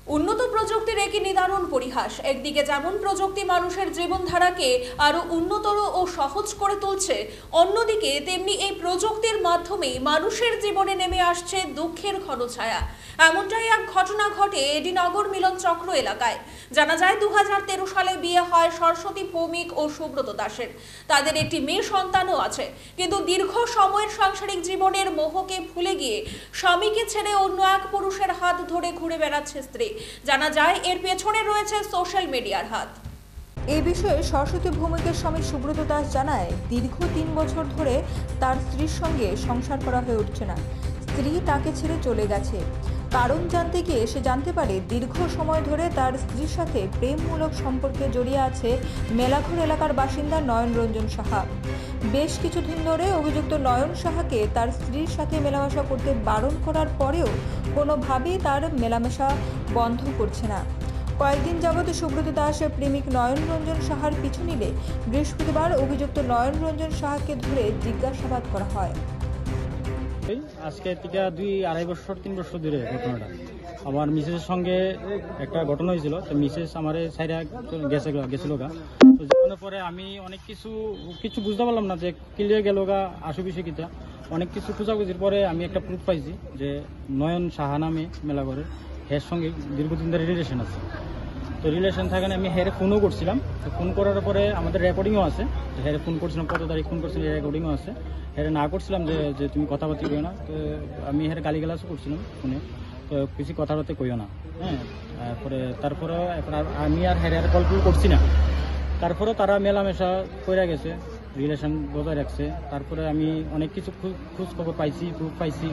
উন্নত প্রযুক্তির একই নিদারুণ পরিহাস। একদিকে যেমন প্রযুক্তি মানুষের জীবনধারাকে আরো উন্নতর ও সহজ করে তুলছে, অন্যদিকে তেমনি এই প্রযুক্তির মাধ্যমে মানুষের জীবনে নেমে আসছে দুঃখের ঘন ছায়া। এমনটাই এক ঘটনা ঘটে এডিনগর মিলন চক্র এলাকায়। জানা যায় 2013 সালে বিয়ে হয় সরস্বতী ভৌমিক ও সুব্রত দাসের। তাদের একটি মেয়ে সন্তানও আছে, কিন্তু দীর্ঘ সময়ের সাংসারিক জীবনের মোহকে ভুলে গিয়ে স্বামীকে ছেড়ে অন্য এক পুরুষের হাত ধরে ঘুরে বেড়াচ্ছে স্ত্রী। জানা যায় এর পেছনে রয়েছে সোশ্যাল মিডিয়ার হাত। এই বিষয়ে সরস্বতী ভৌমিকের স্বামী সুব্রত দাস জানায়, দীর্ঘ 3 বছর ধরে তার স্ত্রীর সঙ্গে সংসার করা হয়ে উঠছে না। স্ত্রী তাকে ছেড়ে চলে গেছে। কারণ জানতে গিয়ে সে জানতে পারে দীর্ঘ সময় ধরে তার স্ত্রীর সাথে প্রেমমূলক সম্পর্কে জড়িয়ে আছে মেলাঘর এলাকার বাসিন্দা নয়ন রঞ্জন সাহা। বেশ কিছুদিন ধরে অভিযুক্ত নয়ন সাহাকে তার স্ত্রীর সাথে মেলামেশা করতে বারণ করার পরেও কোনোভাবেই তার মেলামেশা বন্ধ করছে না। কয়েকদিন যাবৎ সুব্রত দাসের প্রেমিক নয়ন রঞ্জন সাহার পিছু নিলে বৃহস্পতিবার অভিযুক্ত নয়ন রঞ্জন সাহাকে ধরে জিজ্ঞাসাবাদ করা হয়। আজকে থেকে 2-2.5 বছর 3 বছর ধরে ঘটনাটা আমার মিসেসের সঙ্গে একটা ঘটনা হয়েছিল। তো মিসেস আমার সাইডে গেছিল গা। তো যাওয়ার পরে আমি অনেক কিছু বুঝতে পারলাম না যে ক্লিয়ার গেল গা আশুপিছু কিতা অনেক কিছু খোঁজাখুঁজির পরে আমি একটা প্রুফ পাইছি যে নয়ন সাহা নামে মেলাঘরের হের সঙ্গে দীর্ঘদিন ধরে রিলেশন আছে। তো রিলেশন থাকেন আমি হেরে ফোনও করছিলাম। তো ফোন করার পরে আমাদের রেকর্ডিংও আছে, হেরে ফোন করছিলাম কত তারিখ ফোন করছিলাম, রেকর্ডিংও আছে। হেরে না করছিলাম যে তুমি কথাবার্তা কইও না। তো আমি হেরে গালিগালাজও করছিলাম ফোনে, তো কিছু কথাবার্তা কইও না। হ্যাঁ, তারপরে এখন আমি আর হেরে আর গল্প করছি না। তারপরে তারা মেলামেশা করে গেছে, রিলেশন বজায় রাখছে। তারপরে আমি অনেক কিছু খোঁজ খবর পাইছি, প্রুফ পাইছি,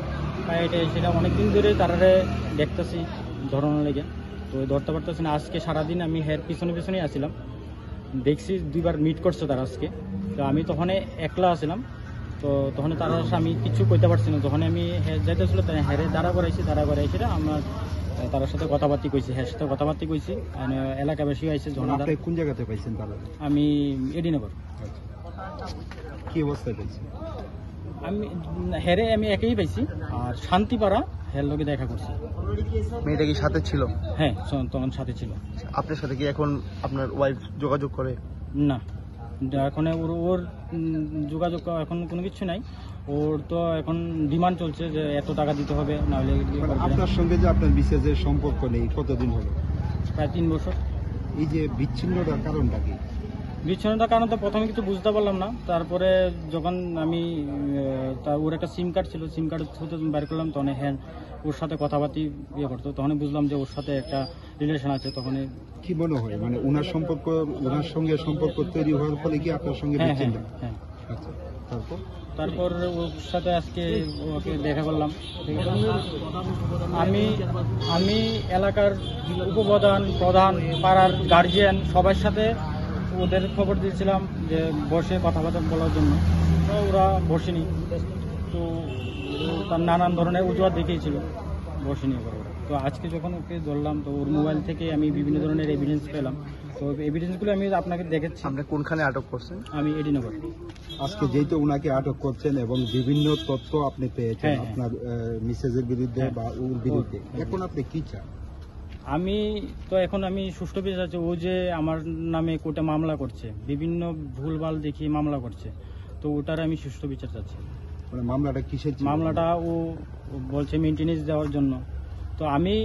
সেটা অনেকদিন ধরে তারারে দেখতেছি ধরনের লেগে। তো ধরতে পারতেছি না। আজকে সারাদিন আমি হের পিছনেই আসছিলাম, দেখছি 2বার মিট করছে তারা আজকে। তো আমি তখন একলা আসছিলাম। তো তখন তারা আমি কিছু কইতে পারছি না। যখন আমি যাইতেছিল হেরে দাঁড়া করাইছি আমার তার সাথে কথাবার্তা কইছি, হ্যাঁ সাথে কথাবার্তা কইছি। এলাকাবাসী আইসে জনাদার। কোন জায়গাতে পাইছেন তারা? আমি এডিনগর। কি অবস্থায় পাইছেন? আমি একেই পাইছি, আর শান্তিপাড়া হের লোকে দেখা করছি। মেয়েটা কি সাথে ছিল? হ্যাঁ, তখন সাথে ছিল। আপনার সাথে কি এখন আপনার ওয়াইফ যোগাযোগ করে? না, এখন ওর যোগাযোগ এখন কোনো কিছু নাই। ওর তো এখন ডিমান্ড চলছে যে এত টাকা দিতে হবে, নাহলে। আপনার সঙ্গে যে আপনার বিশেষের সম্পর্ক নেই কতদিন হলো? প্রায় 3 বছর। এই যে বিচ্ছিন্নতার কারণটা কি? বিচ্ছিন্নতার কারণ তো প্রথমে কিছু বুঝতে পারলাম না। তারপরে যখন আমি ওর একটা সিম কার্ড ছিল, সিম কার্ড থ্রুতে বের করলাম, তখন হ্যাঁ ওর সাথে কথাবার্তা করতো। তখন বুঝলাম যে ওর সাথে একটা রিলেশন আছে। তখন কি মনে হয়, মানে ওনার সঙ্গে সম্পর্ক তৈরি হওয়ার ফলে কি আপনার সঙ্গে? হ্যাঁ। আচ্ছা, তারপর ওর সাথে আজকে ওকে দেখা করলাম। আমি এলাকার উপপ্রধান, প্রধান, পাড়ার গার্জিয়ান সবার সাথে ওদের খবর দিয়েছিলাম যে বসে কথাবার্তা বলার জন্য। তো ওরা বসেনি। তো তার নানান ধরনের অজুহাত দেখিয়েছিল, বসেনি ওরা। তো আজকে যখন ওকে ধরলাম, তো ওর মোবাইল থেকে আমি বিভিন্ন ধরনের এভিডেন্স পেলাম। তো এভিডেন্সগুলো আমি আপনাকে দেখাচ্ছি। আপনি কোনখানে আটক করছেন? আমি এডিনগর। আজকে যেহেতু ওনাকে আটক করছেন এবং বিভিন্ন তথ্য আপনি পেয়েছেন আপনার মিসেজের বিরুদ্ধে বা ওর বিরুদ্ধে, এখন আপনি কি চান? আমি সুষ্ঠু বিচার চাচ্ছি। ও যে আমার নামে কোর্টে মামলা করছে, বিভিন্ন ভুলভাল দেখিয়ে মামলা করছে, তো ওটার আমি সুষ্ঠু বিচার চাচ্ছি। মানে মামলাটা কিসের? মামলাটা ও বলছে মেনটেনেন্স দেওয়ার জন্য। তো আমি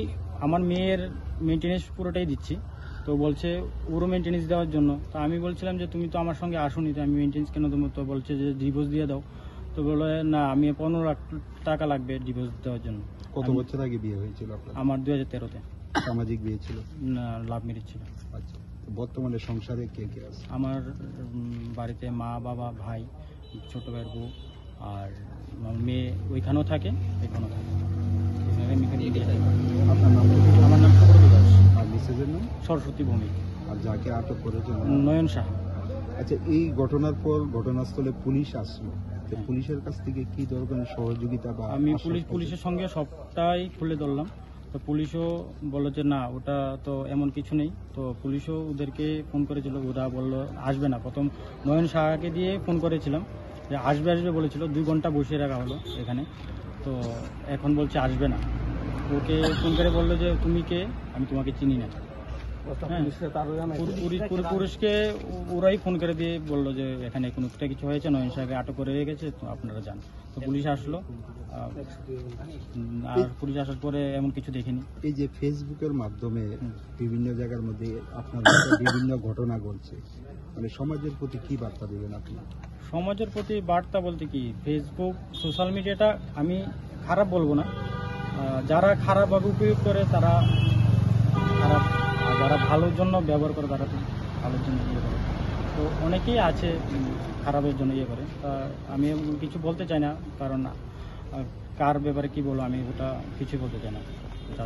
আমার মেয়ের মেনটেনেন্স পুরোটাই দিচ্ছি। তো বলছে ওরও মেনটেনেন্স দেওয়ার জন্য। তো আমি বলছিলাম যে তুমি তো আমার সঙ্গে আসোনি, তো আমি মেনটেনেন্স কেন দেবো? তো বলছে যে ডিভোর্স দিয়ে দাও। তো বলে না, আমি 15 লাখ টাকা লাগবে ডিভোর্স দেওয়ার জন্য। কত বছর আগে বিয়ে হয়েছিল আপনার? আমার 2013-তে। সামাজিক বিয়ে ছিল? না, লাভ ম্যারেজ ছিল। আচ্ছা, বর্তমানে সংসারে কে কে আছে? আমার বাড়িতে মা, বাবা, ভাই, ছোট ভাইয়ের বউ, আর মেয়ে ওইখানেও থাকে, এখানেও থাকে। আপনার নাম? আমার নাম সুব্রত দাস। আর মিসেজের নাম? সরস্বতী ভৌমিক। আর যাকে আটক করেছেন? নয়ন সাহা। আচ্ছা, এই ঘটনার পর ঘটনাস্থলে পুলিশ আসলো, পুলিশের কাছ থেকে কি ধরনের সহযোগিতা বা? আমি পুলিশের সঙ্গে সবটাই খুলে ধরলাম। তো পুলিশও বললো যে না, ওটা তো এমন কিছু নেই। তো পুলিশও ওদেরকে ফোন করেছিল, ওরা বললো আসবে না। প্রথম নয়ন সাহাকে দিয়ে ফোন করেছিলাম যে আসবে বলেছিল। 2 ঘন্টা বসিয়ে রাখা হলো এখানে। তো এখন বলছে আসবে না। ওকে ফোন করে বললো যে তুমি কে, আমি তোমাকে চিনি না। হ্যাঁ, পুলিশকে ওরাই ফোন করে দিয়ে বললো যে এখানে কোনো একটা কিছু হয়েছে, নয়ন শাহকে আটক করে রেখেছে, তো আপনারা যান। তো পুলিশ আসলো, আর পুলিশ আসার পরে এমন কিছু দেখিনি। এই যে ফেসবুকের মাধ্যমে বিভিন্ন জায়গার মধ্যে আপনার বিভিন্ন ঘটনা ঘটছে, মানে সমাজের প্রতি কি বার্তা দেবেন আপনি? সমাজের প্রতি বার্তা বলতে কি, ফেসবুক সোশ্যাল মিডিয়াটা আমি খারাপ বলবো না, যারা খারাপভাবে উপয়োগ করে তারা খারাপ, আর যারা ভালোর জন্য ব্যবহার করে তারা ভালোর জন্য ইয়ে করে। তো অনেকেই আছে খারাপের জন্য ইয়ে করে, তা আমি কিছু বলতে চাই না, কারণ কার ব্যাপারে কি বলবো আমি ওটা কিছুই বলতে চাই না।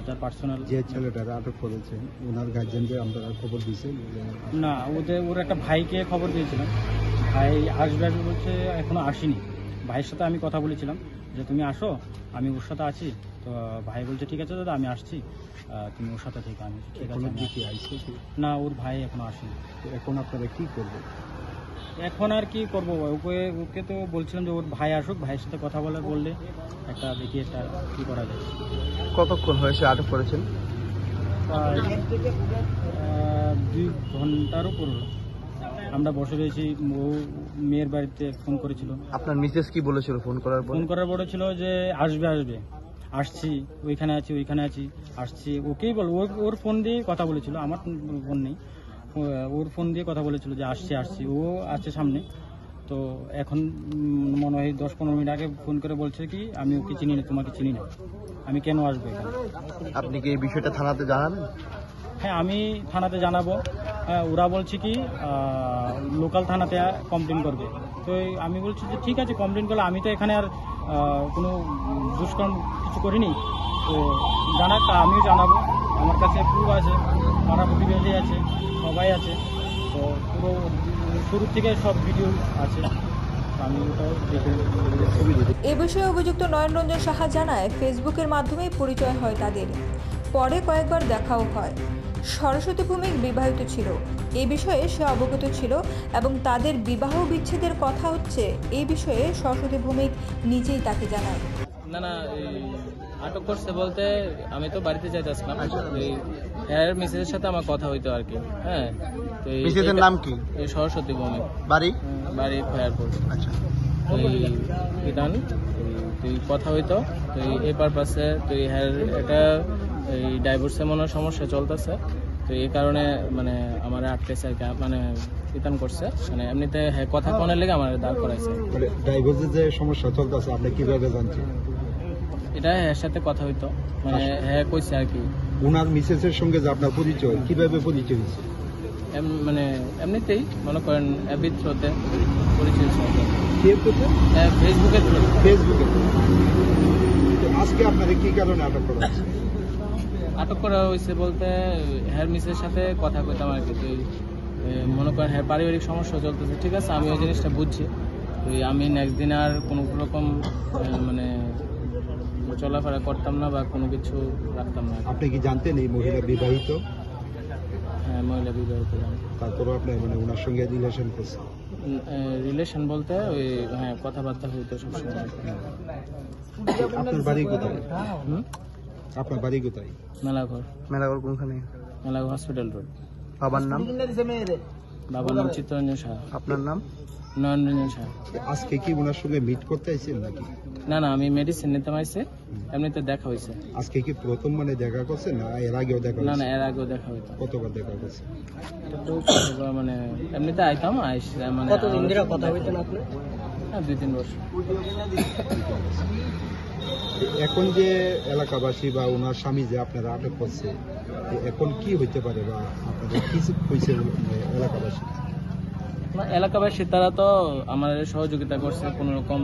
যার পার্সোনাল। যে ছেলেটারা আটক করেছেন ওনার গার্জেনকে আপনারা খবর দিয়েছেন? না, ওর একটা ভাইকে খবর দিয়েছিলাম, ভাই আসবে আসবে বলছে, এখনো আসেনি। ভাইয়ের সাথে আমি কথা বলেছিলাম যে তুমি আসো, আমি ওর সাথে আছি। তো ভাই বলছে ঠিক আছে দাদা, আমি আসছি, তুমি ওর সাথে থেকে। আমি ঠিক আছে। না, ওর ভাই এখনো আসেনি। এখন আপনারা কি করবেন? এখন আর কি করবো, ওকে তো বলছিলাম যে ওর ভাই আসুক, ভাইয়ের সাথে কথা বললে একটা দেখি একটা কি করা যায়। কতক্ষণ হয়েছে আটক করেছেন? প্রায় 2 ঘন্টার উপর হলো। আমরা বসে রয়েছি, ও মেয়ের বাড়িতে ফোন করেছিল। আপনার মিসেস কি বলেছিল ফোন করার পর? ফোন করার বলেছিল যে আসবে, আসছি, ওইখানে আছি, আসছি। ওকেই বল, ওর ফোন দিয়ে কথা বলেছিল, আমার ফোন নেই, ওর ফোন দিয়ে কথা বলেছিল যে আসছি, ও আছে সামনে। তো এখন মনে হয় 10-15 মিনিট আগে ফোন করে বলছে কি আমি ওকে চিনি না, তোমাকে চিনি না, আমি কেন আসবো এখানে। আপনি কি এই বিষয়টা থানাতে জানাবেন? হ্যাঁ, আমি থানাতে জানাবো। হ্যাঁ, ওরা বলছে কি লোকাল থানাতে কমপ্লেন করবে। তো আমি বলছি যে ঠিক আছে, কমপ্লেন করলে আমি তো এখানে আর কোনো দুষ্কর্ম কিছু করিনি, তো আমিও জানাবো। আমার কাছে প্রুফ আছে, পাড়া প্রতিবেশী আছে, সবাই আছে, তো পুরো শুরু থেকে সব ভিডিও আছে, আমি ওটাও দেখে ছবি দিই। এ বিষয়ে অভিযুক্ত নয়নরঞ্জন সাহা জানায় ফেসবুকের মাধ্যমেই পরিচয় হয় তাদের, পরে কয়েকবার দেখাও হয়। সরস্বতী ভৌমিক বিবাহিত ছিল, এ বিষয়ে সে অবগত ছিল এবং তাদের বিবাহ বিচ্ছেদের কথা হচ্ছে, এই বিষয়ে সরস্বতী ভৌমিক নিজেই তাকে জানায়। না, আটক করছে বলতে আমি তো বাড়িতে যাইতেছিলাম, এই হেয়ার মিসেসের সাথে আমার কথা হইতো আর কি। হ্যাঁ, তো মিসেসের নাম কি? এই সরস্বতী ভৌমিক, বাড়ি ফায়ারপোর্ট। আচ্ছা, এই বিধান তুই কথা হইতো, তো এই পারপাসে তুই হেয়ার এটা এই ডাইভোর্সে মনে সমস্যা চলতেছে, তো এই কারণে মানে আমার আটকেছে আর কি, মানে বিধান করছে, মানে এমনিতে কথা কনের লেগে আমার দাঁড় করাইছে। ডাইভোর্সের যে সমস্যা চলতেছে আপনি কিভাবে জানছেন? এটা এর সাথে কথা হইতো, মানে হ্যাঁ কইছে আর কি। ওনার মিসেসের সঙ্গে যে আপনার পরিচয়, কিভাবে পরিচয় হয়েছে? মানে এমনিতেই মনে করেন অ্যাবির থ্রুতে পরিচয় হয়েছে। ফেসবুকের থ্রু। আজকে আপনাদের কি কারণে আটক করা হয়েছে? আটক করা হয়েছে বলতে হেয়ার মিসের সাথে কথা কইতাম আর কি। তুই মনে করেন হ্যাঁ পারিবারিক সমস্যা চলতেছে, ঠিক আছে, আমি ওই জিনিসটা বুঝছি। তো আমি নেক্সট দিন আর কোনো রকম মানে চলাফেরা করতাম না বা কোনো কিছু রাখতাম না। আপনি কি জানতেন এই মহিলা বিবাহিত? হ্যাঁ, মহিলা বিবাহিত। তারপরে আপনি মানে ওনার সঙ্গে রিলেশন করছেন? রিলেশন বলতে ওই হ্যাঁ কথাবার্তা হইতো সবসময়। আপনার বাড়ি কোথায়? আপনার বাড়ি কোথায়? মেলাঘর কোনখানে? Melaghar hospital road. বাবার নাম? বাবার নাম চিত্তরঞ্জন শাহ। আপনার নাম? নয়নরঞ্জন শাহ। আজকে কি ওনার সঙ্গে মিট করতে আইছেন নাকি? না, আমি মেডিসিন নিতে পারছি, এমনিতে দেখা হয়েছে। আজকে কি প্রথম মানে দেখা করছেন না এর আগেও দেখা? না, এর আগেও দেখা হইতো। কতবার দেখা করছে? মানে এমনিতে আইতাম, মানে কতদিন ধরে কথা হইতেন আপনি? হ্যাঁ, 2-3 বছর। এখন যে এলাকাবাসী বা ওনার স্বামী যে আপনারা আটক করছে, এখন কি হইতে পারে বা আপনাদের কি হয়েছে এলাকাবাসী? এলাকাবাসী তারা তো আমার সহযোগিতা করছে, কোনো রকম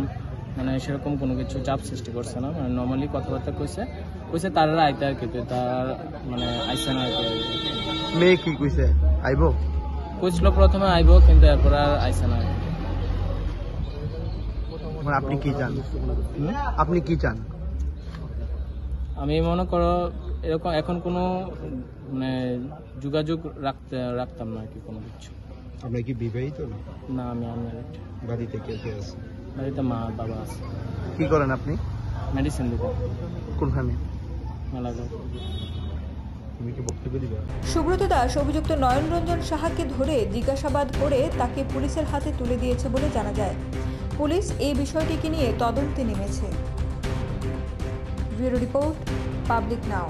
মানে সেরকম কোনো কিছু চাপ সৃষ্টি করছে না, মানে নর্মালি কথাবার্তা কইছে তারা আইতে আর কি। তার মানে আইসে না আর কি। মেয়ে কি কইছে? আইবো কইছিল প্রথমে আইবো, কিন্তু এরপর আর আইসে না। আপনি কি চান? আমি মনে করো এরকম এখন কোনো মানে যোগাযোগ রাখতাম না আর কি কোনো কিছু। আপনি কি বিবাহিত? না, আমি আনম্যারিড। বাড়িতে কে কে আছে? বাড়িতে মা বাবা আছে। কি করেন আপনি? মেডিসিন দিতে। কোনখানে? মেলাঘর। তুমি কি বক্তব্য দিবা? সুব্রত দাস অভিযুক্ত নয়নরঞ্জন সাহাকে ধরে জিজ্ঞাসাবাদ করে তাকে পুলিশের হাতে তুলে দিয়েছে বলে জানা যায়। পুলিশ এই বিষয়টিকে নিয়ে তদন্তে নেমেছে। ব্যুরো রিপোর্ট, পাবলিক নাও।